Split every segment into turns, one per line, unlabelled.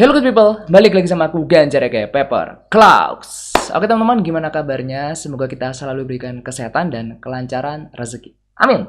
Hello good people, balik lagi sama aku Ganjar kayak Pepper Clouds. Oke teman-teman, gimana kabarnya? Semoga kita selalu berikan kesehatan dan kelancaran rezeki. Amin.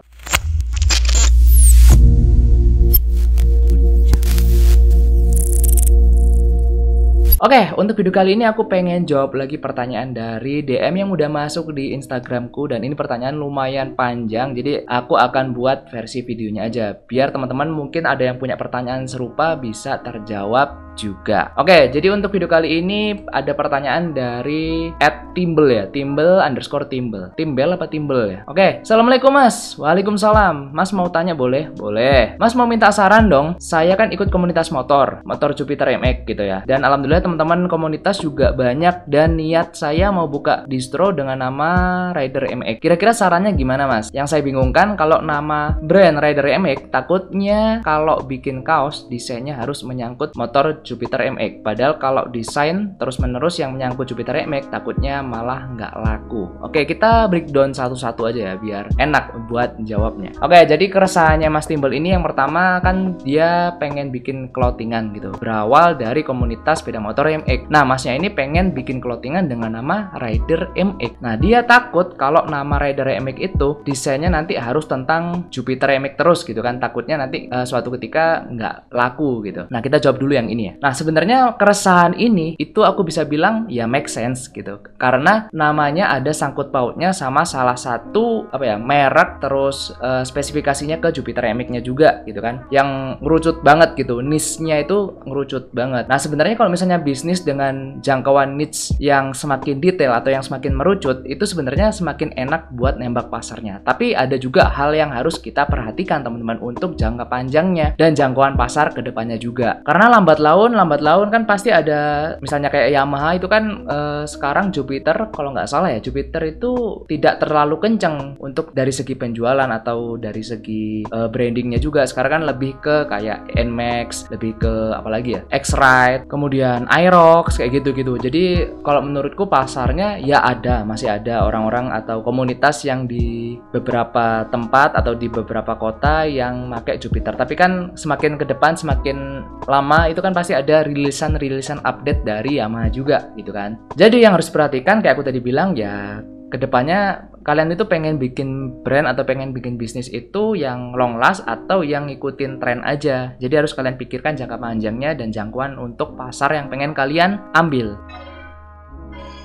Oke, untuk video kali ini aku pengen jawab lagi pertanyaan dari DM yang udah masuk di Instagramku. Dan ini pertanyaan lumayan panjang, jadi aku akan buat versi videonya aja biar teman-teman mungkin ada yang punya pertanyaan serupa bisa terjawab juga. Oke, jadi untuk video kali ini ada pertanyaan dari @timbel ya, @timbel_timbel. Timbel apa timbel ya? Oke, Assalamualaikum Mas. Waalaikumsalam. Mas mau tanya boleh? Boleh. Mas mau minta saran dong. Saya kan ikut komunitas motor Jupiter MX gitu ya. Dan alhamdulillah teman-teman komunitas juga banyak dan niat saya mau buka distro dengan nama Rider MX. Kira-kira sarannya gimana Mas? Yang saya bingungkan kalau nama brand Rider MX, takutnya kalau bikin kaos desainnya harus menyangkut motor Jupiter MX. Padahal kalau desain terus-menerus yang menyangkut Jupiter MX takutnya malah nggak laku. Oke, kita breakdown satu-satu aja ya biar enak buat jawabnya. Oke, jadi keresahannya Mas Timbel ini yang pertama kan dia pengen bikin clothingan gitu. Berawal dari komunitas sepeda motor MX. Nah, Masnya ini pengen bikin clothingan dengan nama Rider MX. Nah, dia takut kalau nama Rider MX itu desainnya nanti harus tentang Jupiter MX terus gitu kan. Takutnya nanti suatu ketika nggak laku gitu. Nah, kita jawab dulu yang ini ya. Nah, sebenarnya keresahan ini itu aku bisa bilang ya make sense gitu. Karena namanya ada sangkut pautnya sama salah satu merek terus spesifikasinya ke Jupiter MX-nya juga gitu kan. Yang ngerucut banget gitu. Niche-nya itu ngerucut banget. Nah, sebenarnya kalau misalnya bisnis dengan jangkauan niche yang semakin detail atau yang semakin merucut, itu sebenarnya semakin enak buat nembak pasarnya. Tapi ada juga hal yang harus kita perhatikan teman-teman untuk jangka panjangnya dan jangkauan pasar ke depannya juga. Karena lambat laun kan pasti ada, misalnya kayak Yamaha itu kan sekarang Jupiter, kalau nggak salah ya, Jupiter itu tidak terlalu kenceng untuk dari segi penjualan atau dari segi brandingnya juga. Sekarang kan lebih ke kayak NMAX, lebih ke apalagi ya, X-Ride, kemudian Aerox kayak gitu-gitu. Jadi kalau menurutku pasarnya ya masih ada orang-orang atau komunitas yang di beberapa tempat atau di beberapa kota yang pakai Jupiter. Tapi kan semakin ke depan, semakin lama itu kan pasti ada rilisan update dari Yamaha juga gitu kan. Jadi yang harus perhatikan kayak aku tadi bilang ya, kedepannya kalian itu pengen bikin brand atau pengen bikin bisnis itu yang long last atau yang ngikutin tren aja. Jadi harus kalian pikirkan jangka panjangnya dan jangkauan untuk pasar yang pengen kalian ambil.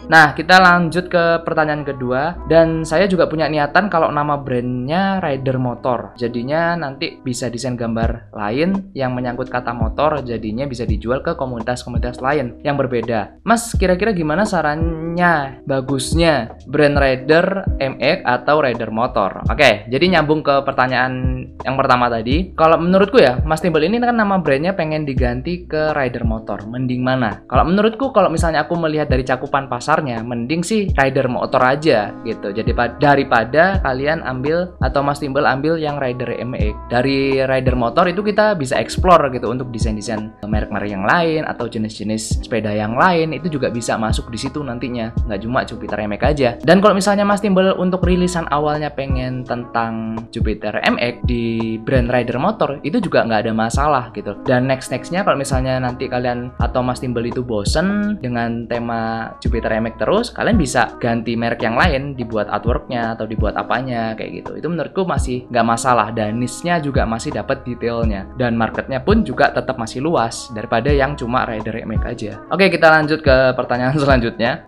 Nah, kita lanjut ke pertanyaan kedua. Dan saya juga punya niatan kalau nama brandnya Rider Motor. Jadinya nanti bisa desain gambar lain yang menyangkut kata motor. Jadinya bisa dijual ke komunitas-komunitas lain yang berbeda. Mas, kira-kira gimana sarannya? Bagusnya brand Rider MX atau Rider Motor? Oke, jadi nyambung ke pertanyaan yang pertama tadi. Kalau menurutku ya, Mas Timbel ini kan nama brandnya pengen diganti ke Rider Motor. Mending mana? Kalau menurutku, kalau misalnya aku melihat dari cakupan pasar, mending sih Rider Motor aja gitu. Jadi daripada kalian ambil atau Mas Timbel ambil yang Rider MX. Dari Rider Motor itu kita bisa explore gitu untuk desain-desain merek-merek yang lain atau jenis-jenis sepeda yang lain, itu juga bisa masuk di situ nantinya. Nggak cuma Jupiter MX aja. Dan kalau misalnya Mas Timbel untuk rilisan awalnya pengen tentang Jupiter MX di brand Rider Motor, itu juga nggak ada masalah gitu. Dan nextnya kalau misalnya nanti kalian atau Mas Timbel itu bosen dengan tema Jupiter MX terus, kalian bisa ganti merek yang lain, dibuat artworknya atau dibuat apanya kayak gitu. Itu menurutku masih nggak masalah dan niche-nya juga masih dapat detailnya dan marketnya pun juga tetap masih luas daripada yang cuma Rider MX aja. Oke, kita lanjut ke pertanyaan selanjutnya.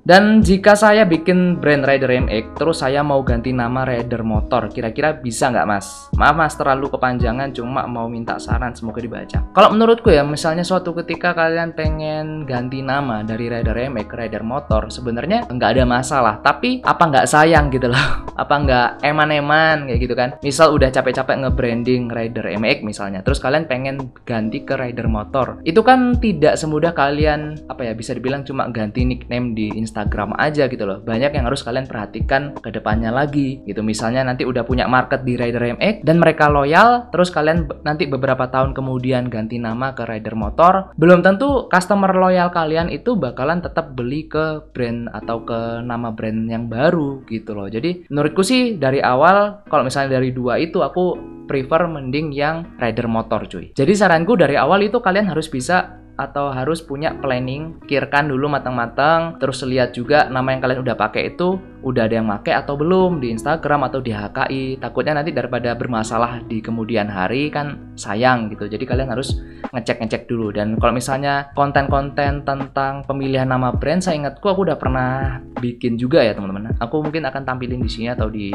Dan jika saya bikin brand Rider MX, terus saya mau ganti nama Rider Motor, kira-kira bisa nggak Mas? Maaf Mas, terlalu kepanjangan, cuma mau minta saran, semoga dibaca. Kalau menurutku ya, misalnya suatu ketika kalian pengen ganti nama dari Rider MX ke Rider Motor, sebenarnya nggak ada masalah. Tapi apa nggak sayang gitu loh? Apa nggak eman-eman kayak gitu kan? Misal udah capek-capek nge-branding Rider MX misalnya, terus kalian pengen ganti ke Rider Motor. Itu kan tidak semudah kalian, bisa dibilang cuma ganti nickname di Instagram Instagram aja gitu loh. Banyak yang harus kalian perhatikan ke depannya lagi gitu. Misalnya nanti udah punya market di Rider MX dan mereka loyal, terus kalian nanti beberapa tahun kemudian ganti nama ke Rider Motor, belum tentu customer loyal kalian itu bakalan tetap beli ke brand atau ke nama brand yang baru gitu loh. Jadi menurutku sih dari awal kalau misalnya dari dua itu aku prefer mending yang Rider Motor cuy. Jadi saranku dari awal itu kalian harus bisa atau harus punya planning, pikirkan dulu matang-matang, terus lihat juga nama yang kalian udah pakai itu udah ada yang pakai atau belum di Instagram atau di HKI. Takutnya nanti daripada bermasalah di kemudian hari kan sayang gitu. Jadi kalian harus ngecek dulu. Dan kalau misalnya konten-konten tentang pemilihan nama brand, saya ingatku aku udah pernah bikin juga ya teman-teman. Aku mungkin akan tampilin di sini atau di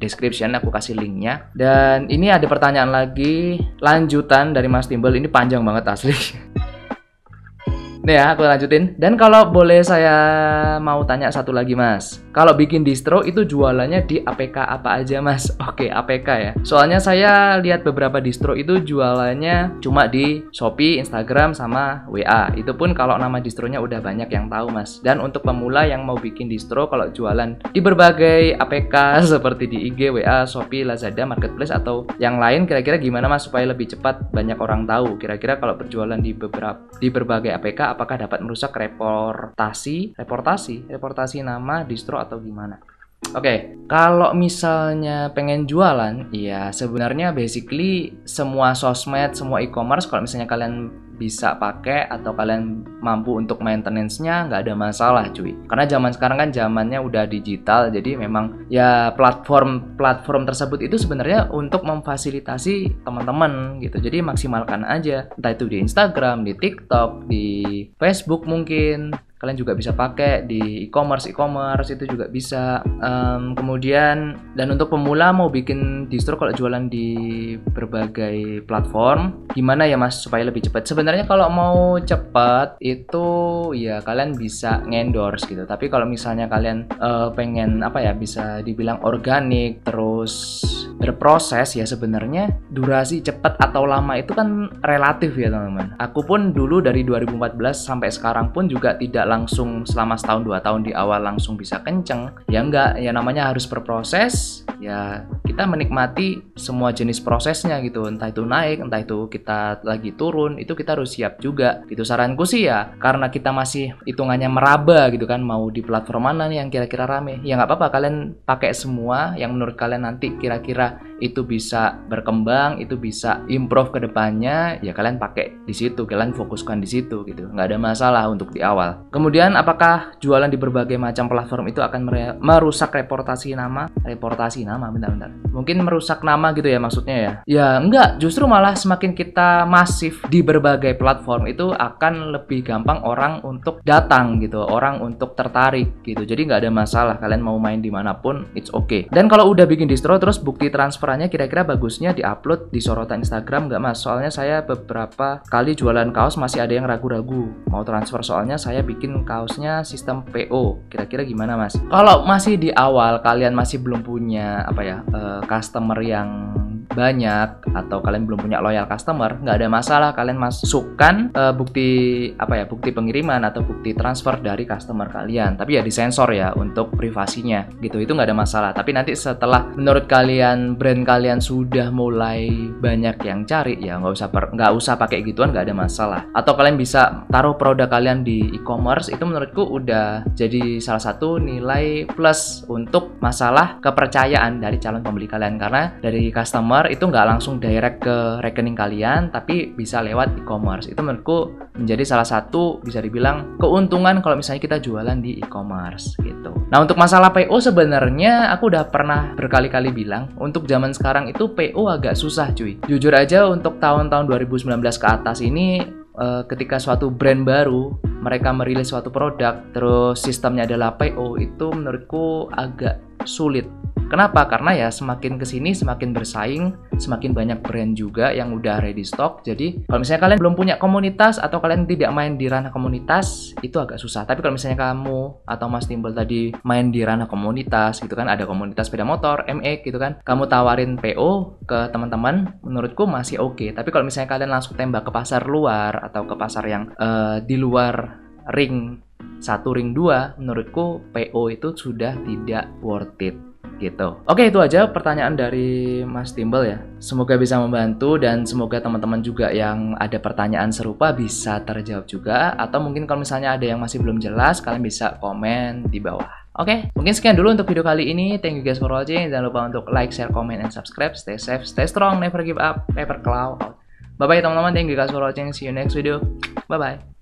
description, aku kasih linknya. Dan ini ada pertanyaan lagi lanjutan dari Mas Timbel, ini panjang banget asli. Nih ya, aku lanjutin. Dan kalau boleh saya mau tanya satu lagi Mas, kalau bikin distro itu jualannya di APK apa aja Mas? Oke, APK ya. Soalnya saya lihat beberapa distro itu jualannya cuma di Shopee, Instagram, sama WA. Itu pun kalau nama distronya udah banyak yang tahu Mas. Dan untuk pemula yang mau bikin distro, kalau jualan di berbagai APK seperti di IG, WA, Shopee, Lazada, Marketplace atau yang lain, kira-kira gimana Mas supaya lebih cepat banyak orang tahu? Kira-kira kalau berjualan di berbagai APK apakah dapat merusak reportasi nama distro atau gimana? Oke, kalau misalnya pengen jualan, ya sebenarnya basically semua sosmed, semua e-commerce kalau misalnya kalian bisa pakai atau kalian mampu untuk maintenance-nya nggak ada masalah cuy. Karena zaman sekarang kan zamannya udah digital, jadi memang ya platform tersebut itu sebenarnya untuk memfasilitasi teman-teman gitu. Jadi maksimalkan aja, entah itu di Instagram, di TikTok, di Facebook mungkin. Kalian juga bisa pakai di e-commerce itu juga bisa. Kemudian dan untuk pemula mau bikin distro kalau jualan di berbagai platform, gimana ya Mas supaya lebih cepat? Sebenarnya kalau mau cepat itu ya kalian bisa ngendorse gitu. Tapi kalau misalnya kalian pengen apa ya, bisa dibilang organik terus berproses, ya sebenarnya durasi cepat atau lama itu kan relatif ya teman-teman. Aku pun dulu dari 2014 sampai sekarang pun juga tidak langsung selama setahun 2 tahun di awal langsung bisa kenceng. Ya enggak, ya namanya harus berproses. Ya kita menikmati semua jenis prosesnya gitu. Entah itu naik, entah itu kita lagi turun, itu kita harus siap juga. Gitu saranku sih ya, karena kita masih hitungannya meraba gitu kan, mau di platform mana nih yang kira-kira rame. Ya nggak apa-apa, kalian pakai semua yang menurut kalian nanti kira-kira itu bisa berkembang, itu bisa improve ke depannya, ya kalian pakai di situ, kalian fokuskan di situ gitu. Nggak ada masalah untuk di awal. Kemudian apakah jualan di berbagai macam platform itu akan merusak reputasi nama? Bentar. Mungkin merusak nama gitu ya maksudnya ya? Ya enggak, justru malah semakin kita masif di berbagai platform itu akan lebih gampang orang untuk datang gitu, orang untuk tertarik gitu. Jadi nggak ada masalah, kalian mau main dimanapun, it's okay. Dan kalau udah bikin distro terus bukti transferannya kira-kira bagusnya diupload di sorotan Instagram nggak Mas? Soalnya saya beberapa kali jualan kaos masih ada yang ragu-ragu mau transfer, soalnya saya bikin kaosnya sistem PO. Kira-kira gimana Mas? Kalau masih di awal, kalian masih belum punya customer yang banyak atau kalian belum punya loyal customer, nggak ada masalah kalian masukkan bukti pengiriman atau bukti transfer dari customer kalian, tapi ya disensor ya untuk privasinya gitu, itu nggak ada masalah. Tapi nanti setelah menurut kalian brand kalian sudah mulai banyak yang cari, ya nggak usah pakai gituan, nggak ada masalah. Atau kalian bisa taruh produk kalian di e-commerce, itu menurutku udah jadi salah satu nilai plus untuk masalah kepercayaan dari calon pembeli kalian, karena dari customer itu nggak langsung direct ke rekening kalian, tapi bisa lewat e-commerce. Itu menurutku menjadi salah satu bisa dibilang keuntungan kalau misalnya kita jualan di e-commerce gitu. Nah untuk masalah PO sebenarnya aku udah pernah berkali-kali bilang, untuk zaman sekarang itu PO agak susah cuy. Jujur aja untuk tahun-tahun 2019 ke atas ini, ketika suatu brand baru mereka merilis suatu produk terus sistemnya adalah PO, itu menurutku agak sulit. Kenapa? Karena ya semakin kesini semakin bersaing, semakin banyak brand juga yang udah ready stock. Jadi kalau misalnya kalian belum punya komunitas atau kalian tidak main di ranah komunitas, itu agak susah. Tapi kalau misalnya kamu atau Mas Timbel tadi main di ranah komunitas gitu kan, ada komunitas sepeda motor, MX gitu kan, kamu tawarin PO ke teman-teman, menurutku masih oke. Tapi kalau misalnya kalian langsung tembak ke pasar luar atau ke pasar yang di luar ring 1 ring 2, menurutku PO itu sudah tidak worth it gitu. Oke, itu aja pertanyaan dari Mas Timbel ya. Semoga bisa membantu dan semoga teman-teman juga yang ada pertanyaan serupa bisa terjawab juga, atau mungkin kalau misalnya ada yang masih belum jelas, kalian bisa komen di bawah. Oke, mungkin sekian dulu untuk video kali ini. Thank you guys for watching. Jangan lupa untuk like, share, comment, and subscribe. Stay safe, stay strong, never give up. Paper Claw out. Bye bye teman-teman. Thank you guys for watching. See you next video. Bye bye.